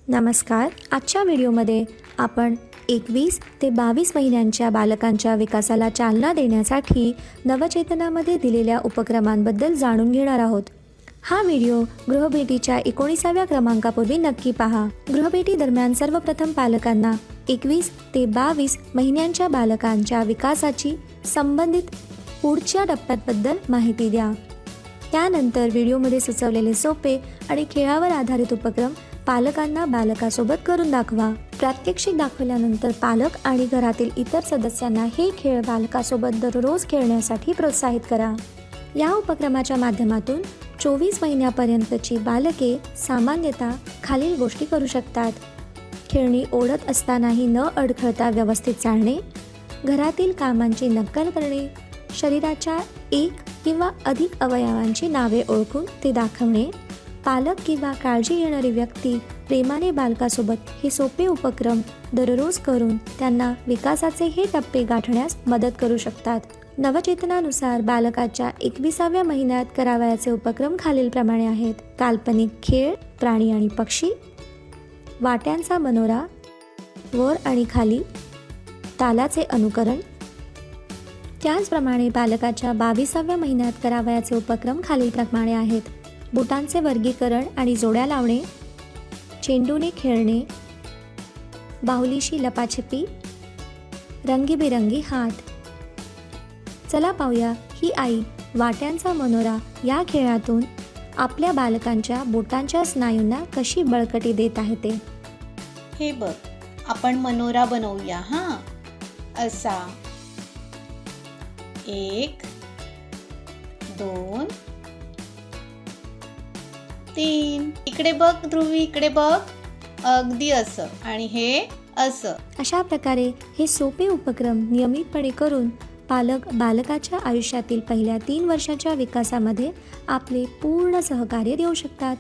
नमस्कार. आजच्या व्हिडिओमध्ये आपण 21 ते 22 महिन्यांच्या बालकांच्या विकासाला चालना देण्यासाठी नवचेतनामध्ये दिलेल्या उपक्रमांबद्दल जाणून घेणार आहोत. हा व्हिडिओ गृहभेटीच्या 19व्या क्रमांकापूर्वी नक्की पहा. गृहभेटी दरम्यान सर्वप्रथम पालकांना 21 ते 22 महिन्यांच्या बालकांच्या विकासाची संबंधित पुढच्या टप्प्याबद्दल माहिती द्या. त्यानंतर व्हिडिओमध्ये सुचवलेले सोपे आणि खेळावर आधारित उपक्रम पालकांना बालकासोबत करून दाखवा. प्रात्यक्षिक दाखवल्यानंतर पालक आणि घरातील इतर सदस्यांना हे खेळ बालकासोबत दररोज खेळण्यासाठी प्रोत्साहित करा. या उपक्रमाच्या माध्यमातून 24 महिन्यापर्यंतची बालके सामान्यतः खालील गोष्टी करू शकतात. खेळणी ओढत असतानाही न अडखळता व्यवस्थित चालणे, घरातील कामांची नक्कल करणे, शरीराच्या एक किंवा अधिक अवयवांची नावे ओळखून ते दाखवणे. पालक किंवा काळजी घेणारी व्यक्ती प्रेमाने बालकासोबत हे सोपे उपक्रम दररोज करून त्यांना विकासाचे हे टप्पे गाठण्यास मदत करू शकतात. नवचेतनानुसार बालकाच्या 21व्या महिन्यात करावयाचे उपक्रम खालीलप्रमाणे आहेत. काल्पनिक खेळ, प्राणी आणि पक्षी, वाट्यांचा मनोरा, वर आणि खाली, तालाचे अनुकरण. त्याचप्रमाणे बालकाच्या 22व्या महिन्यात करावयाचे उपक्रम खालीलप्रमाणे आहेत. बुटांचे वर्गीकरण आणि जोड्या लावणे, चेंडूने खेळणे, बाहुलीशी लपाछपी, रंगीबिरंगी हात. चला पाहूया ही आई वाट्यांचा मनोरा या खेळातून आपल्या बालकांच्या बोटांच्या स्नायूंना कशी बळकटी देत आहे ते. हे बघ, आपण मनोरा बनवूया. हां, असा 1 2 3. इकडे बघ ध्रुवी, इकडे बघ. अगदी असं. आणि हे असं. अशा प्रकारे हे सोपे उपक्रम नियमितपणे करून पालक बालकाच्या आयुष्यातील पहिल्या 3 वर्षाच्या विकासामध्ये आपले पूर्ण सहकार्य देऊ शकतात.